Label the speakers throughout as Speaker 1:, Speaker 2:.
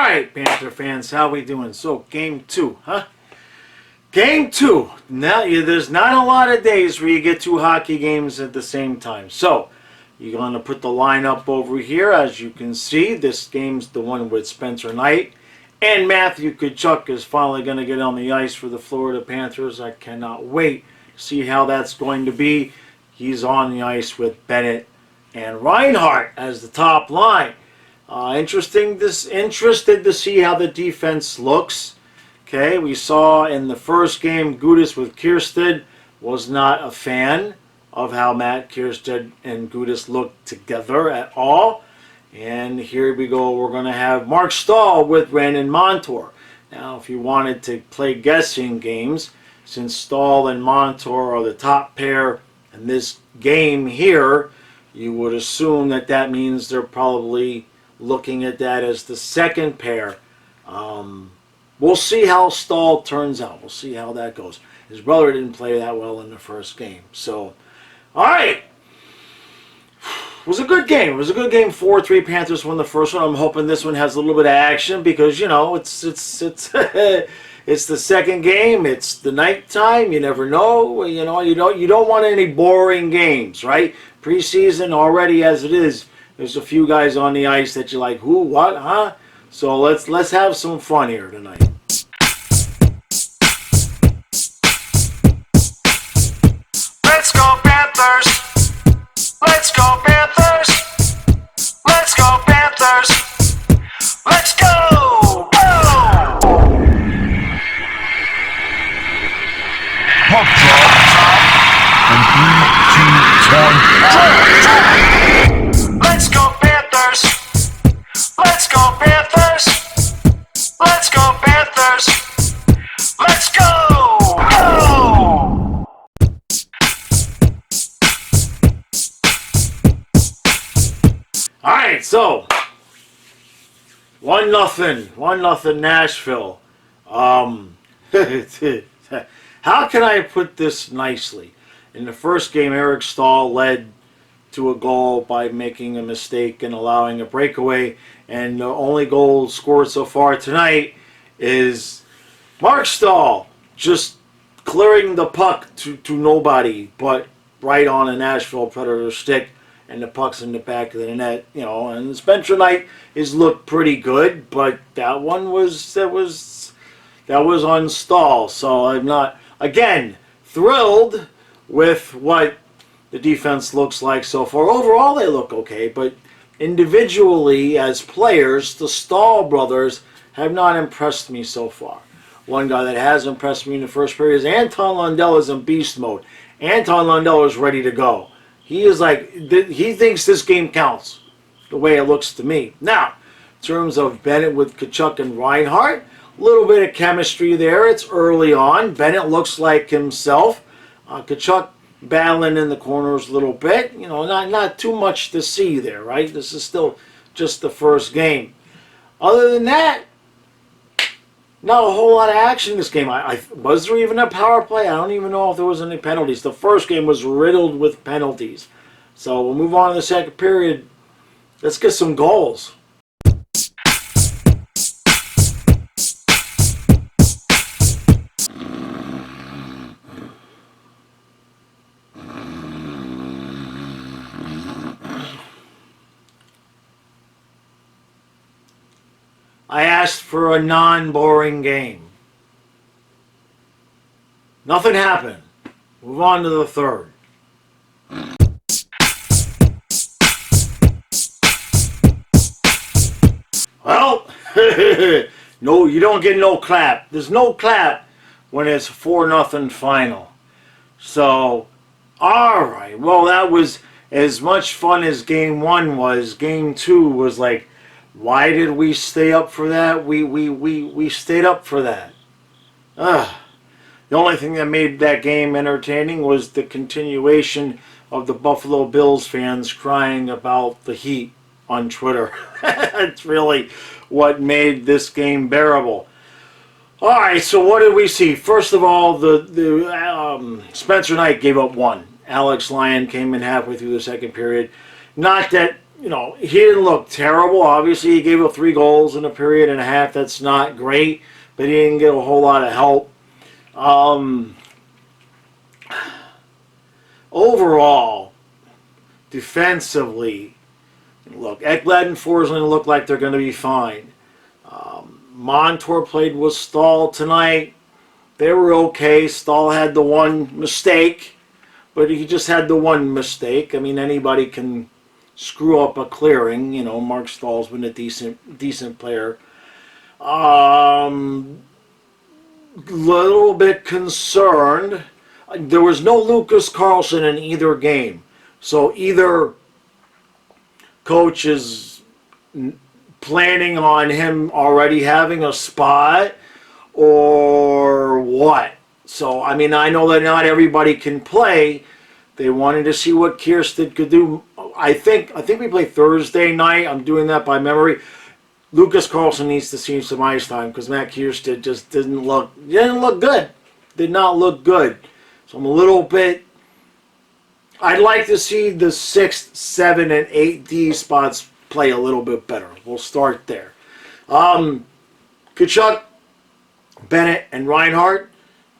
Speaker 1: right, Panther fans, how we doing? So, game 2, huh? Game 2. Now, there's not a lot of days where you get 2 hockey games at the same time. So, you're going to put the lineup over here. As you can see, this game's the one with Spencer Knight. And Matthew Tkachuk is finally going to get on the ice for the Florida Panthers. I cannot wait to see how that's going to be. He's on the ice with Bennett and Reinhart as the top line. Interested to see how the defense looks. Okay, we saw in the first game Gudas with Kiersted was not a fan of how Matt Kiersted and Gudas looked together at all. And here we go, we're going to have Mark Stahl with Brandon Montour. Now, if you wanted to play guessing games, since Stahl and Montour are the top pair in this game here, you would assume that that means they're probably looking at that as the second pair. We'll see how Stahl turns out. We'll see how that goes. His brother didn't play that well in the first game. So, all right. It was a good game. It was a good game. 4-3 Panthers won the first one. I'm hoping this one has a little bit of action because, you know, it's it's the second game. It's the nighttime. You never know. You know, you don't want any boring games, right? Preseason already as it is. There's a few guys on the ice that you're like, who, what, huh? So let's have some fun here tonight.
Speaker 2: Let's go Panthers! Let's go Panthers! Let's go Panthers! Let's go! Go!
Speaker 3: Puck drop. And 3, 2, 1,
Speaker 2: Let's go Panthers! Let's go Panthers! Let's go Panthers! Let's go! Go!
Speaker 1: All right, so 1-0 Nashville. How can I put this nicely? In the first game, Eric Stahl led to a goal by making a mistake and allowing a breakaway, and the only goal scored so far tonight is Mark Stahl just clearing the puck to nobody but right on a Nashville Predator stick, and the puck's in the back of the net, you know. And Spencer Knight has looked pretty good, but that one was on Stahl. So I'm not, again, thrilled with what the defense looks like so far. Overall, they look okay, but individually as players, the Stahl brothers have not impressed me so far. One guy that has impressed me in the first period is Anton Lundell is in beast mode. Anton Lundell is ready to go. He is like, he thinks this game counts, the way it looks to me. Now, in terms of Bennett with Tkachuk and Reinhart, a little bit of chemistry there. It's early on. Bennett looks like himself. Tkachuk battling in the corners a little bit. You know, not too much to see there, right? This is still just the first game. Other than that, not a whole lot of action in this game. Was there even a power play? I don't even know if there was any penalties. The first game was riddled with penalties. So we'll move on to the second period. Let's get some goals. I asked for a non-boring game. Nothing happened. Move on to the third. Well, no, you don't get no clap. There's no clap when it's 4-0 final. So, all right. Well, that was as much fun as game 1 was. Game 2 was like, why did we stay up for that? We stayed up for that. The only thing that made that game entertaining was the continuation of the Buffalo Bills fans crying about the Heat on Twitter. That's really what made this game bearable. All right, so what did we see? First of all, the Spencer Knight gave up 1. Alex Lyon came in halfway through the second period. Not that he didn't look terrible. Obviously, he gave up 3 goals in a period and a half. That's not great, but he didn't get a whole lot of help. Overall, defensively, look, Ekblad and Forsling look like they're going to be fine. Montour played with Stahl tonight. They were okay. Stahl had the one mistake, but he just had the one mistake. I mean, anybody can screw up a clearing. Mark Stahl's been a decent player. Little bit concerned. There was no Lucas Carlson in either game, so either coach is planning on him already having a spot or what. So, I mean, I know that not everybody can play. They wanted to see what Kiersted could do. I think we play Thursday night. I'm doing that by memory. Lucas Carlson needs to see some ice time because Matt Kiersted just didn't look good. Did not look good. So I'm a little bit... I'd like to see the 6th, 7, and 8D spots play a little bit better. We'll start there. Tkachuk, Bennett, and Reinhart,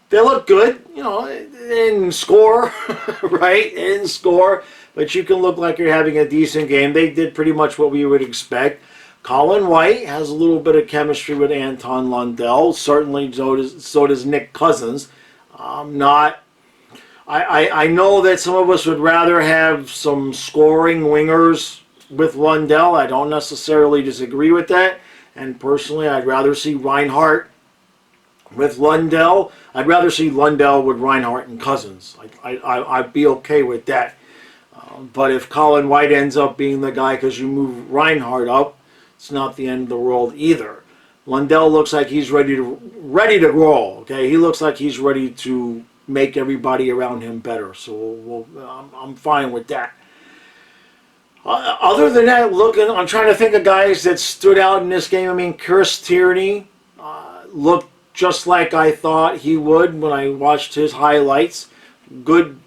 Speaker 1: they look good. They didn't score, right? They didn't score, but you can look like you're having a decent game. They did pretty much what we would expect. Colin White has a little bit of chemistry with Anton Lundell. Certainly, so does Nick Cousins. I know that some of us would rather have some scoring wingers with Lundell. I don't necessarily disagree with that. And personally, I'd rather see Reinhart with Lundell. I'd rather see Lundell with Reinhart and Cousins. I'd be okay with that. But if Colin White ends up being the guy because you move Reinhart up, it's not the end of the world either. Lundell looks like he's ready to roll. Okay, he looks like he's ready to make everybody around him better. So I'm fine with that. Other than that, I'm trying to think of guys that stood out in this game. I mean, Chris Tierney looked just like I thought he would when I watched his highlights. Good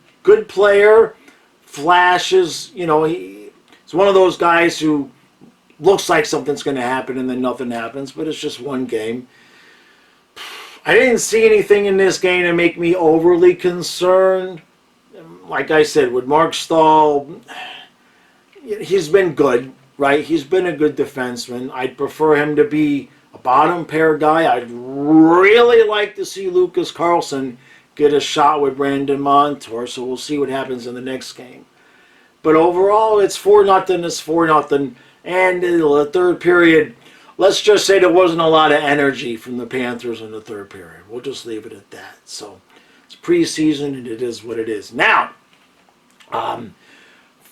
Speaker 1: player, flashes. He's one of those guys who looks like something's going to happen and then nothing happens, but it's just one game. I didn't see anything in this game to make me overly concerned. Like I said, with Mark Stahl, he's been good, right? He's been a good defenseman. I'd prefer him to be a bottom pair guy. I'd really like to see Lucas Carlson get a shot with Brandon Montour, so we'll see what happens in the next game. But overall, it's 4-0. It's 4-0. And in the third period, let's just say there wasn't a lot of energy from the Panthers in the third period. We'll just leave it at that. So it's preseason, and it is what it is. Now,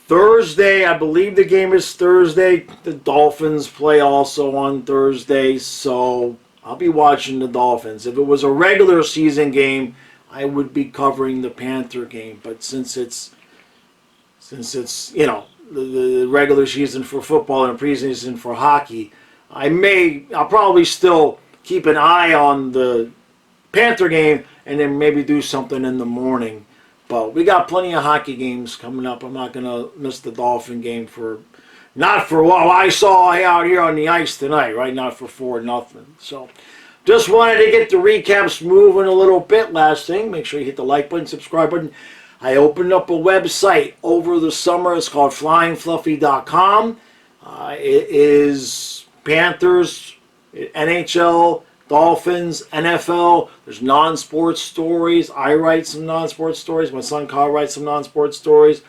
Speaker 1: Thursday, I believe the game is Thursday. The Dolphins play also on Thursday, so I'll be watching the Dolphins. If it was a regular season game, I would be covering the Panther game. But since it's the regular season for football and preseason for hockey, I'll probably still keep an eye on the Panther game and then maybe do something in the morning. But we got plenty of hockey games coming up. I'm not going to miss the Dolphin game not for what I saw out here on the ice tonight, right? Not for 4-0. So just wanted to get the recaps moving a little bit. Last thing, make sure you hit the like button, subscribe button. I opened up a website over the summer. It's called flyingfluffy.com. It is Panthers, NHL, Dolphins, NFL. There's non-sports stories. I write some non-sports stories. My son Kyle writes some non-sports stories.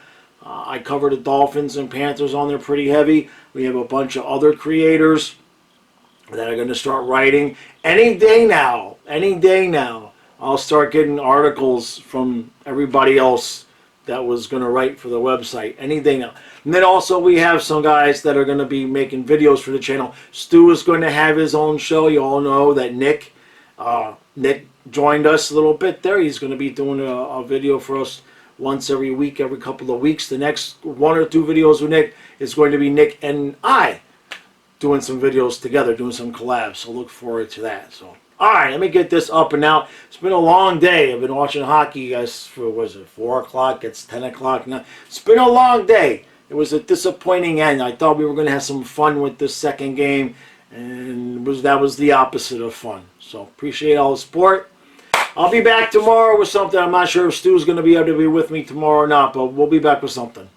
Speaker 1: I cover the Dolphins and Panthers on there pretty heavy. We have a bunch of other creators that are going to start writing. Any day now, I'll start getting articles from everybody else that was going to write for the website. Any day now. And then also we have some guys that are going to be making videos for the channel. Stu is going to have his own show. You all know that Nick joined us a little bit there. He's going to be doing a video for us once every week, every couple of weeks. The next 1 or 2 videos with Nick is going to be Nick and I doing some videos together, doing some collabs. So look forward to that. So, all right, let me get this up and out. It's been a long day. I've been watching hockey, guys, for, 4 o'clock? It's 10 o'clock now. It's been a long day. It was a disappointing end. I thought we were going to have some fun with this second game, and that was the opposite of fun. So appreciate all the support. I'll be back tomorrow with something. I'm not sure if Stu's going to be able to be with me tomorrow or not, but we'll be back with something.